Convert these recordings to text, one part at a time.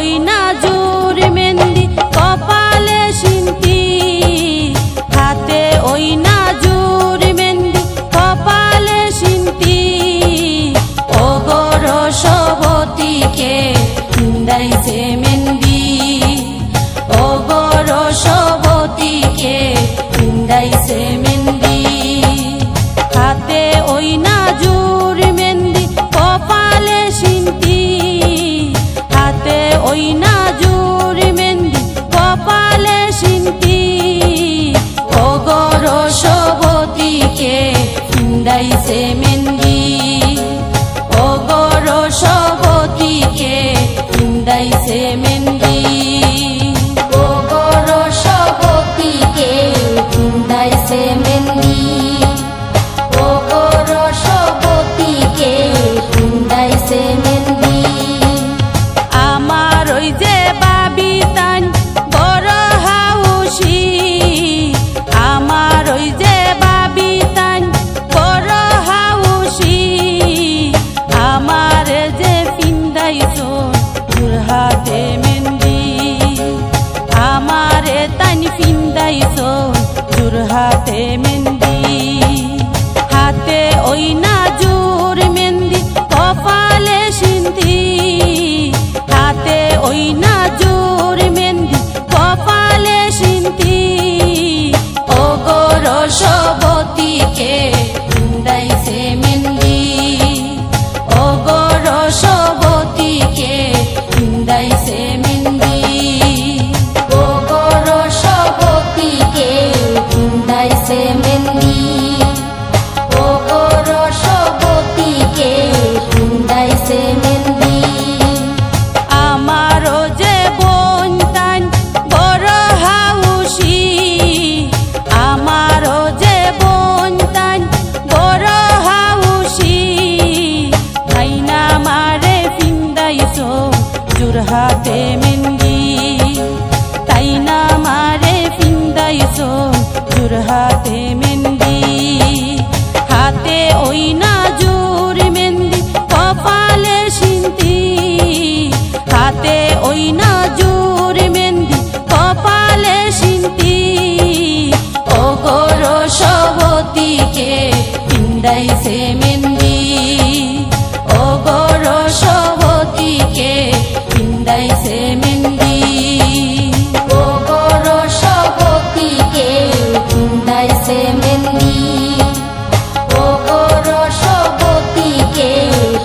ওই নাজুর মেহেন্দি কপালে সিন্তি হাতে ওই নাজুর মেহেন্দি কপালে সিন্তি ও গো রসবতীকে পিন্দাইছে মেহেন্দি ও গো রসবতীকে পিন্দাইছে মেহেন্দি হাতে ওই নাজুর মেহেন্দি কপালে সিন্তি হাতে ওই নাজুর মেহেন্দি কপালে সিন্তি ও গো রসবতীকে পিন্দাইছে মেহেন্দি ও গো রসবতীকে পিন্দাইছে মেহেন্দি ও গো রসবতীকে পিন্দাইছে মেহেন্দি ও গো রসবতীকে পিন্দাইছে মেহেন্দি আমার ওই যে বাবি তান বড় হাউসি আমার ওই যে বাবি তান বড় হাউসি আমার যে পিন্দাইছো হাতে মেহেন্দি আমার তান পিন্দাইছো হাতে মেহেন্দি হাতে ওই নাজুর মেহেন্দি কপালে সিন্তি হাতে ওই নাজুর মেহেন্দি কপালে সিন্তি ও গো রসবতীকে পিন্দাইছে মেহেন্দি ও গো রসবতীকে পিন্দাইছে মেহেন্দি ও গো রসবতীকে পিন্দাইছে মেহেন্দি ও গো রসবতীকে পিন্দাইছে মেহেন্দি আমারও যে বোন তান বড় হাউসি আমারও যে বোন তান বড় হাউসি তাই না মারে পিন্দাইছো হাতে মেহেন্দি তাই না মারে পিন্দাইছো হাতে মেহেন্দি হাতে ওই নাজুর মেহেন্দি কপালে সিন্তি হাতে ওই নাজুর মেহেন্দি কপালে সিন্তি ও গো রসবতীকে পিন্দাইছে মেহেন্দি ও গো রসবতীকে পিন্দাইছে মেহেন্দি ও গো রসবতীকে পিন্দাইছে মেহেন্দি ও গো রসবতীকে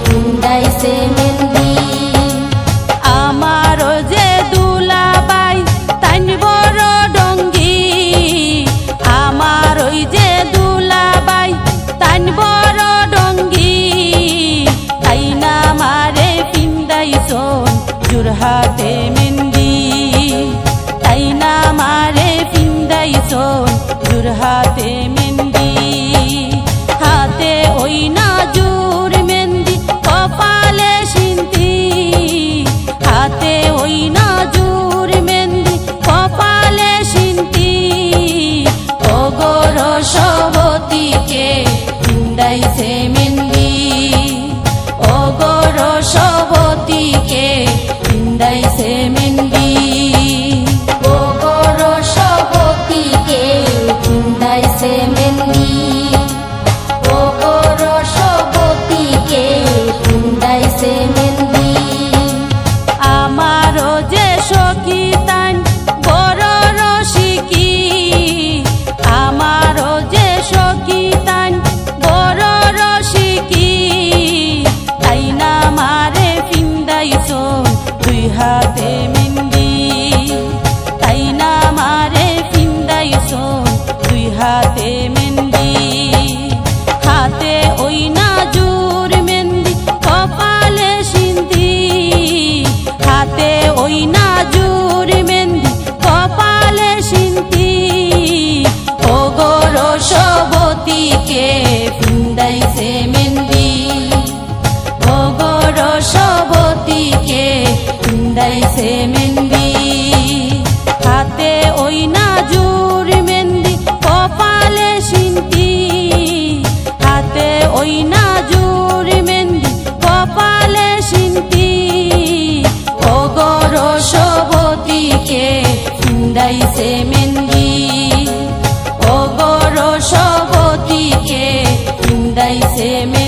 পিন্দাইছে মেহেন্দি আমার যে দুলাবাই তান বড় ডঙ্গি আমার ওই যে দুলাবাই তান বড় ডঙ্গি তাই না মারে পিন্দাইছো হাতে মেহেন্দি তাই না মারে পিন্দাইছো হাতে মেহেন্দি হাতে ওই নাজুর মেহেন্দি কপালে সিন্তি হাতে ওই নাজুর মেহেন্দি কপালে সিন্তি ও গো রসবতীকে পিন্দাইছে মেহেন্দি ও গো রসবতীকে পিন্দাইছে মেহেন্দি ও গো রসবতীকে পিন্দাইছে মেহেন্দি ও গো রসবতীকে পিন্দাইছে মেহেন্দি আমারও যে সখী তান বড় রসিকি আমারও যে সখী তান বড় রসিকি তাই না মারে পিন্দাইছো হাতে মেহেন্দি তাই না মারে পিন্দাইছো হাতে মেহেন্দি হাতে ওই নাজুর মেহেন্দি কপালে সিন্তি হাতে ওই নাজুর মেহেন্দি কপালে সিন্তি ও গো রসবতীকে পিন্দাইছে মেহেন্দি ও গো রসবতীকে পিন্দাইছে মেহেন্দি হাতে ওই নাজুর মেহেন্দি কপালে গেছে মে